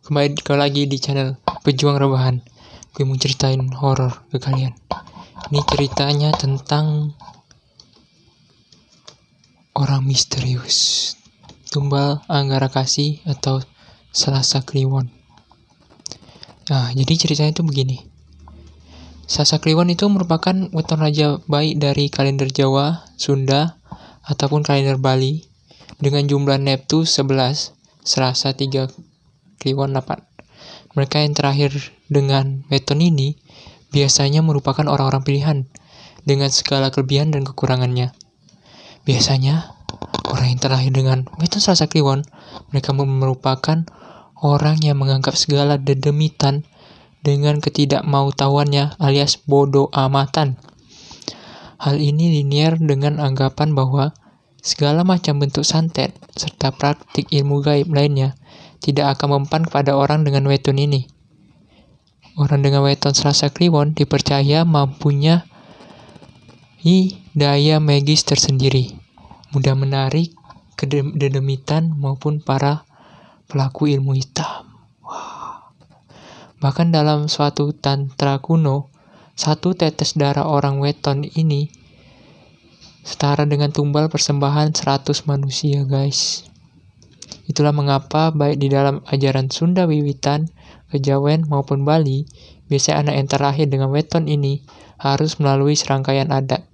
Kembali lagi di channel Pejuang Rebahan. Gue mau ceritain horor ke kalian. Ini ceritanya tentang orang misterius, Tumbal Anggara Kasih atau Salasa Kliwon. Nah, jadi ceritanya itu begini. Salasa Kliwon itu merupakan weton raja baik dari kalender Jawa, Sunda, ataupun kalender Bali dengan jumlah Neptu 11, Selasa 3, Kliwon 8. Mereka yang terakhir dengan weton ini biasanya merupakan orang-orang pilihan dengan segala kelebihan dan kekurangannya. Biasanya orang yang terakhir dengan weton Salasa Kliwon, mereka merupakan orang yang menganggap segala dedemitan dengan ketidakmautahuannya alias bodoh amatan. Hal ini linier dengan anggapan bahwa segala macam bentuk santet serta praktik ilmu gaib lainnya tidak akan mempan kepada orang dengan weton ini. Orang dengan weton Salasa Kliwon dipercaya mempunyai daya magis tersendiri, mudah menarik kededemitan maupun para pelaku ilmu hitam. Bahkan dalam suatu tantra kuno, satu tetes darah orang weton ini setara dengan tumbal persembahan 100 manusia, guys. Itulah mengapa baik di dalam ajaran Sunda wiwitan, Kejawen maupun Bali, biasanya anak yang terakhir dengan weton ini harus melalui serangkaian adat.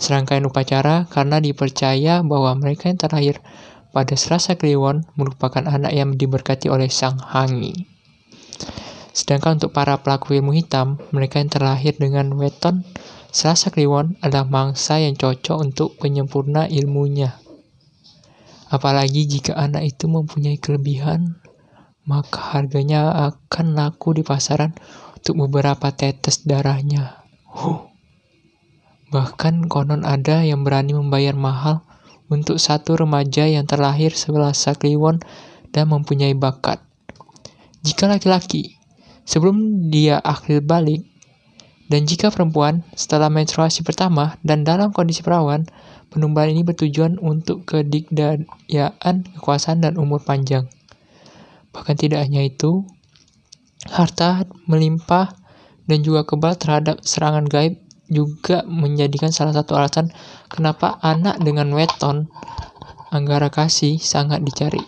Serangkaian upacara karena dipercaya bahwa mereka yang terakhir pada Salasa Kliwon merupakan anak yang diberkati oleh Sang Hangi. Sedangkan untuk para pelaku ilmu hitam, mereka yang terlahir dengan weton Salasa Kliwon adalah mangsa yang cocok untuk penyempurna ilmunya. Apalagi jika anak itu mempunyai kelebihan, maka harganya akan laku di pasaran untuk beberapa tetes darahnya. Bahkan konon ada yang berani membayar mahal untuk satu remaja yang terlahir Salasa Kliwon dan mempunyai bakat. Jika laki-laki, sebelum dia akil balik, dan jika perempuan, setelah menstruasi pertama dan dalam kondisi perawan, penumbal ini bertujuan untuk kedikdayaan, kekuasaan, dan umur panjang. Bahkan tidak hanya itu, harta melimpah dan juga kebal terhadap serangan gaib juga menjadikan salah satu alasan kenapa anak dengan weton Anggara Kasih sangat dicari.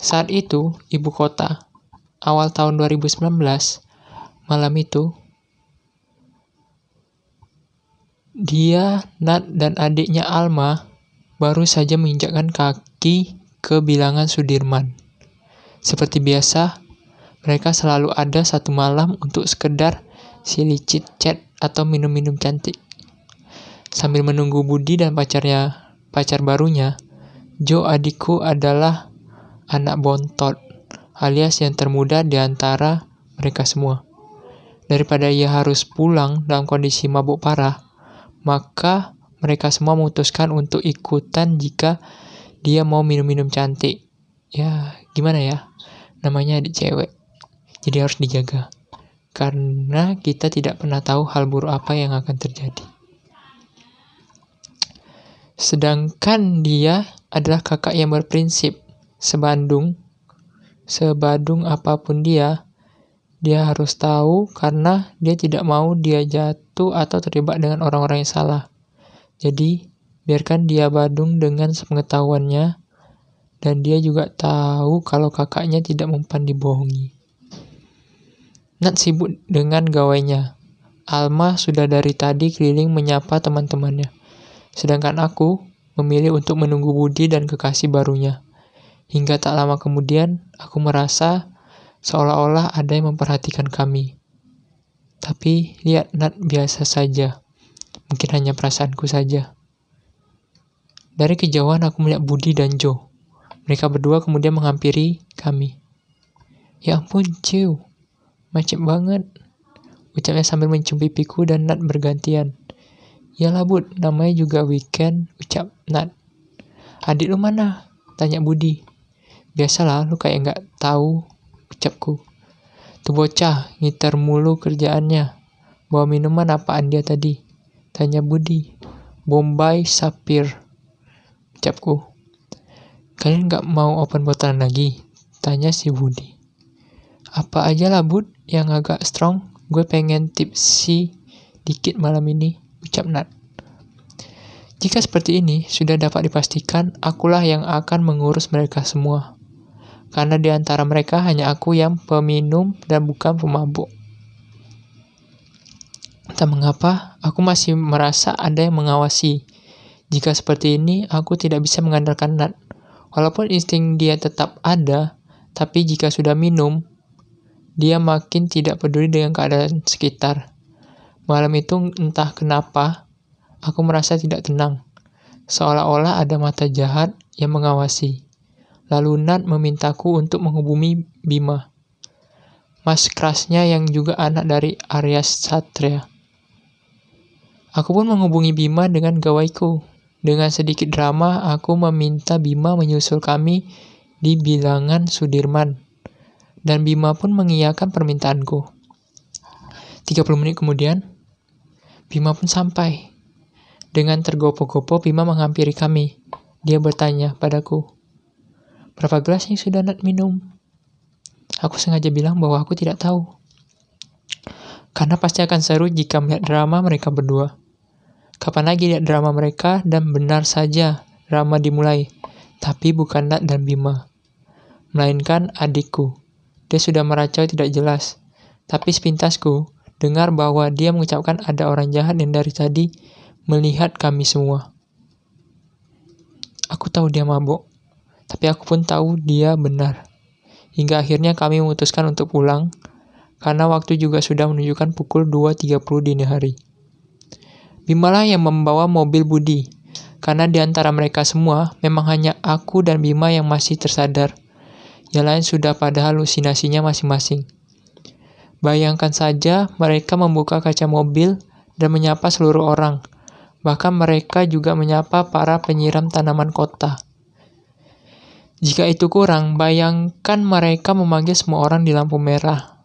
Saat itu, ibu kota, awal tahun 2019, malam itu, dia, Nat, dan adiknya Alma baru saja menginjakkan kaki ke bilangan Sudirman. Seperti biasa, mereka selalu ada satu malam untuk sekedar silly chit-chat atau minum-minum cantik. Sambil menunggu Budi dan pacar barunya, Jo adikku adalah anak bontot, alias yang termuda di antara mereka semua. Daripada ia harus pulang dalam kondisi mabuk parah, maka mereka semua memutuskan untuk ikutan jika dia mau minum-minum cantik. Ya, gimana ya? Namanya adik cewek. Jadi harus dijaga. Karena kita tidak pernah tahu hal buruk apa yang akan terjadi. Sedangkan dia adalah kakak yang berprinsip. Sebadung apapun dia harus tahu karena dia tidak mau dia jatuh atau terlibat dengan orang-orang yang salah. Jadi, biarkan dia badung dengan sepengetahuannya dan dia juga tahu kalau kakaknya tidak mempan dibohongi. Nat sibuk dengan gawainya. Alma sudah dari tadi keliling menyapa teman-temannya. Sedangkan aku memilih untuk menunggu Budi dan kekasih barunya. Hingga tak lama kemudian, aku merasa seolah-olah ada yang memperhatikan kami. Tapi lihat Nat biasa saja. Mungkin hanya perasaanku saja. Dari kejauhan aku melihat Budi dan Jo. Mereka berdua kemudian menghampiri kami. Ya ampun, Ciu. Macet banget. Ucapnya sambil mencium pipiku dan Nat bergantian. Yalah Bud, namanya juga weekend, ucap Nat. Adik lu mana? Tanya Budi. Biasalah, lu kayak gak tahu, ucapku. Tuh bocah, ngiter mulu kerjaannya. Bawa minuman apaan dia tadi? Tanya Budi. Bombay Sapphire, ucapku. Kalian nggak mau open botalan lagi? Tanya si Budi. Apa aja lah Bud, yang agak strong. Gue pengen tipsy dikit malam ini, ucap Nat. Jika seperti ini, sudah dapat dipastikan akulah yang akan mengurus mereka semua. Karena di antara mereka hanya aku yang peminum dan bukan pemabuk. Entah mengapa, aku masih merasa ada yang mengawasi. Jika seperti ini, aku tidak bisa mengandalkan Nat. Walaupun insting dia tetap ada, tapi jika sudah minum, dia makin tidak peduli dengan keadaan sekitar. Malam itu entah kenapa, aku merasa tidak tenang. Seolah-olah ada mata jahat yang mengawasi. Lalu Nat memintaku untuk menghubungi Bima, mas kerasnya yang juga anak dari Arya Satria. Aku pun menghubungi Bima dengan gawaiku. Dengan sedikit drama, aku meminta Bima menyusul kami di bilangan Sudirman. Dan Bima pun mengiyakan permintaanku. 30 menit kemudian, Bima pun sampai. Dengan tergopoh-gopoh, Bima menghampiri kami. Dia bertanya padaku, berapa gelas yang sudah Nat minum? Aku sengaja bilang bahwa aku tidak tahu. Karena pasti akan seru jika melihat drama mereka berdua. Kapan lagi lihat drama mereka, dan benar saja drama dimulai. Tapi bukan Nat dan Bima, melainkan adikku. Dia sudah meracau tidak jelas. Tapi sepintasku dengar bahwa dia mengucapkan ada orang jahat yang dari tadi melihat kami semua. Aku tahu dia mabuk, tapi aku pun tahu dia benar. Hingga akhirnya kami memutuskan untuk pulang, karena waktu juga sudah menunjukkan pukul 2.30 dini hari. Bimalah yang membawa mobil Budi, karena di antara mereka semua, memang hanya aku dan Bima yang masih tersadar. Yang lain sudah pada halusinasinya masing-masing. Bayangkan saja mereka membuka kaca mobil dan menyapa seluruh orang. Bahkan mereka juga menyapa para penyiram tanaman kota. Jika itu kurang, bayangkan mereka memanggil semua orang di lampu merah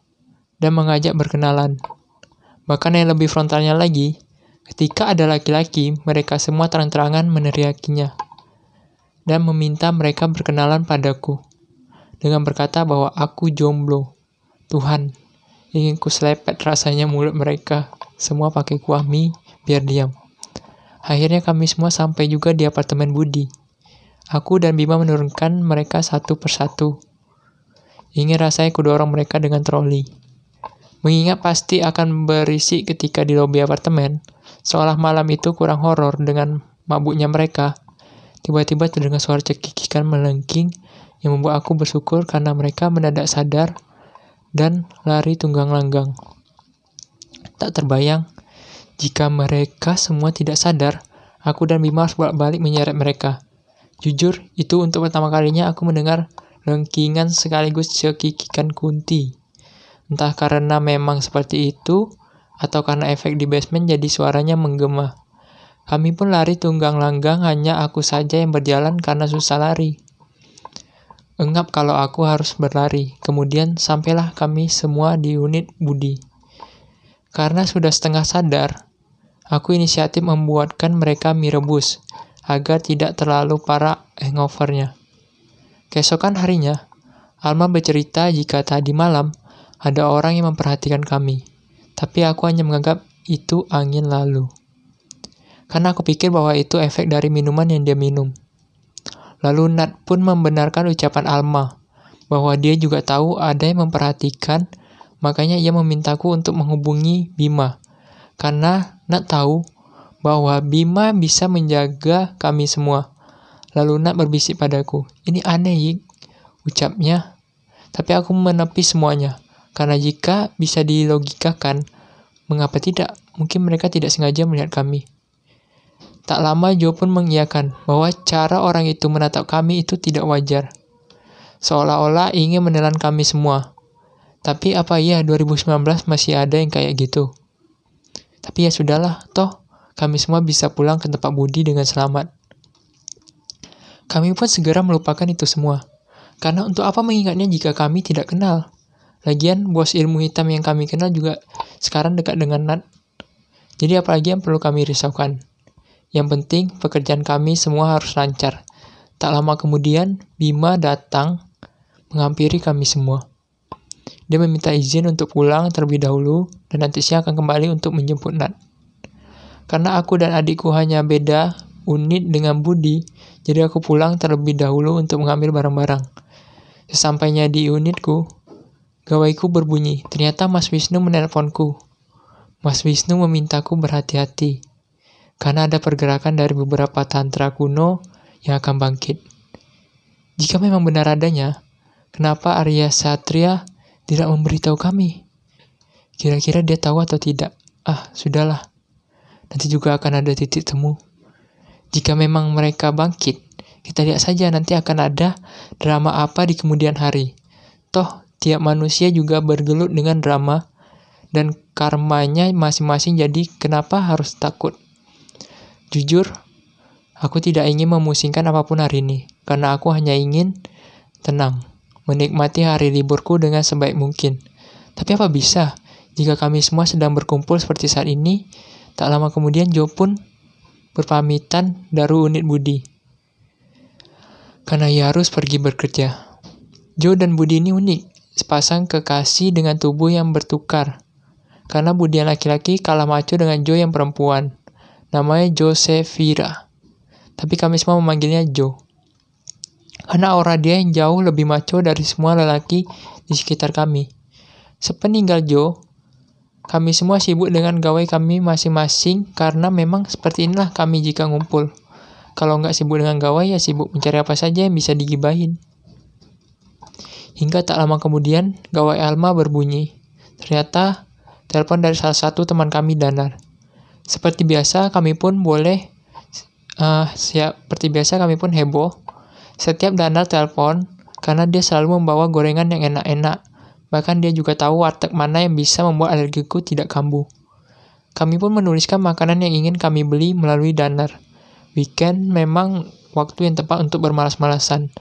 dan mengajak berkenalan. Bahkan yang lebih frontalnya lagi, ketika ada laki-laki, mereka semua terang-terangan meneriakinya dan meminta mereka berkenalan padaku dengan berkata bahwa aku jomblo. Tuhan, ingin ku selepet rasanya mulut mereka semua pakai kuah mie biar diam. Akhirnya kami semua sampai juga di apartemen Budi. Aku dan Bima menurunkan mereka satu persatu. Ingin rasanya kudorong mereka dengan troli. Mengingat pasti akan berisik ketika di lobi apartemen, seolah malam itu kurang horor dengan mabuknya mereka. Tiba-tiba terdengar suara cekikikan melengking yang membuat aku bersyukur karena mereka mendadak sadar dan lari tunggang langgang. Tak terbayang, jika mereka semua tidak sadar, aku dan Bima harus bolak-balik menyeret mereka. Jujur, itu untuk pertama kalinya aku mendengar lengkingan sekaligus cekikikan Kunti. Entah karena memang seperti itu, atau karena efek di basement jadi suaranya menggema. Kami pun lari tunggang langgang, hanya aku saja yang berjalan karena susah lari. Engap kalau aku harus berlari. Kemudian sampailah kami semua di unit Budi. Karena sudah setengah sadar, aku inisiatif membuatkan mereka mie rebus, agar tidak terlalu parah hangover-nya. Keesokan harinya, Alma bercerita jika tadi malam ada orang yang memperhatikan kami. Tapi aku hanya menganggap itu angin lalu. Karena aku pikir bahwa itu efek dari minuman yang dia minum. Lalu Nat pun membenarkan ucapan Alma, bahwa dia juga tahu ada yang memperhatikan, makanya ia memintaku untuk menghubungi Bima. Karena Nat tahu bahwa Bima bisa menjaga kami semua. Lalu Nat berbisik padaku, ini aneh Yik, ucapnya. Tapi aku menepis semuanya, karena jika bisa dilogikakan, mengapa tidak? Mungkin mereka tidak sengaja melihat kami. Tak lama Jo pun mengiyakan bahwa cara orang itu menatap kami itu tidak wajar. Seolah-olah ingin menelan kami semua. Tapi apa iya 2019 masih ada yang kayak gitu? Tapi ya sudahlah, toh kami semua bisa pulang ke tempat Budi dengan selamat. Kami pun segera melupakan itu semua. Karena untuk apa mengingatnya jika kami tidak kenal? Lagian bos ilmu hitam yang kami kenal juga sekarang dekat dengan Nat. Jadi apalagi yang perlu kami risaukan? Yang penting pekerjaan kami semua harus lancar. Tak lama kemudian, Bima datang menghampiri kami semua. Dia meminta izin untuk pulang terlebih dahulu dan nanti siang akan kembali untuk menjemput Nat. Karena aku dan adikku hanya beda unit dengan Budi, jadi aku pulang terlebih dahulu untuk mengambil barang-barang. Sesampainya di unitku, gawaiku berbunyi. Ternyata Mas Wisnu menelponku. Mas Wisnu memintaku berhati-hati, karena ada pergerakan dari beberapa tantra kuno yang akan bangkit. Jika memang benar adanya, kenapa Arya Satria tidak memberitahu kami? Kira-kira dia tahu atau tidak? Sudahlah. Nanti juga akan ada titik temu. Jika memang mereka bangkit, kita lihat saja nanti akan ada drama apa di kemudian hari. Toh, tiap manusia juga bergelut dengan drama, dan karmanya masing-masing, jadi kenapa harus takut? Jujur, aku tidak ingin memusingkan apapun hari ini, karena aku hanya ingin tenang, menikmati hari liburku dengan sebaik mungkin. Tapi apa bisa, jika kami semua sedang berkumpul seperti saat ini? Tak lama kemudian Jo pun berpamitan dari unit Budi, karena ia harus pergi bekerja. Jo dan Budi ini unik, sepasang kekasih dengan tubuh yang bertukar. Karena Budi yang laki-laki kalah maco dengan Jo yang perempuan. Namanya Josephira. Tapi kami semua memanggilnya Jo. Karena aura dia yang jauh lebih maco dari semua lelaki di sekitar kami. Sepeninggal Jo, kami semua sibuk dengan gawai kami masing-masing, karena memang seperti inilah kami jika ngumpul. Kalau nggak sibuk dengan gawai, ya sibuk mencari apa saja yang bisa digibahin. Hingga tak lama kemudian, gawai Alma berbunyi. Ternyata telepon dari salah satu teman kami, Danar. Seperti biasa kami pun heboh. Setiap Danar telepon, karena dia selalu membawa gorengan yang enak-enak. Bahkan dia juga tahu warteg mana yang bisa membuat alergiku tidak kambuh. Kami pun menuliskan makanan yang ingin kami beli melalui Danar. Weekend memang waktu yang tepat untuk bermalas-malasan.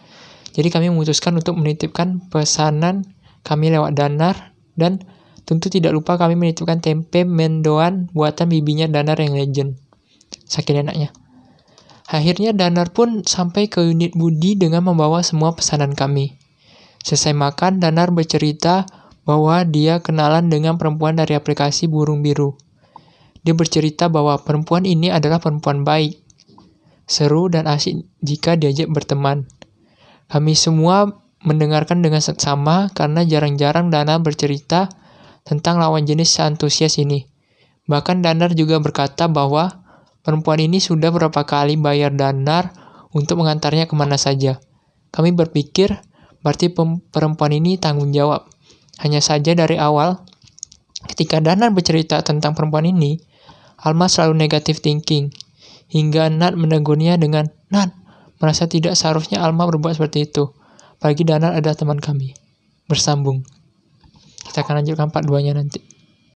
Jadi kami memutuskan untuk menitipkan pesanan kami lewat Danar, dan tentu tidak lupa kami menitipkan tempe mendoan buatan bibinya Danar yang legend. Saking enaknya. Akhirnya Danar pun sampai ke unit Budi dengan membawa semua pesanan kami. Selesai makan, Danar bercerita bahwa dia kenalan dengan perempuan dari aplikasi Burung Biru. Dia bercerita bahwa perempuan ini adalah perempuan baik, seru dan asik jika diajak berteman. Kami semua mendengarkan dengan seksama karena jarang-jarang Danar bercerita tentang lawan jenis seantusias ini. Bahkan Danar juga berkata bahwa perempuan ini sudah berapa kali bayar Danar untuk mengantarnya kemana saja. Kami berpikir, berarti perempuan ini tanggung jawab. Hanya saja dari awal, ketika Danar bercerita tentang perempuan ini, Alma selalu negative thinking. Hingga Nat menegurnya dengan, "Nat, merasa tidak seharusnya Alma berbuat seperti itu. Apalagi Danar adalah teman kami." Bersambung. Kita akan lanjutkan part 2-nya nanti.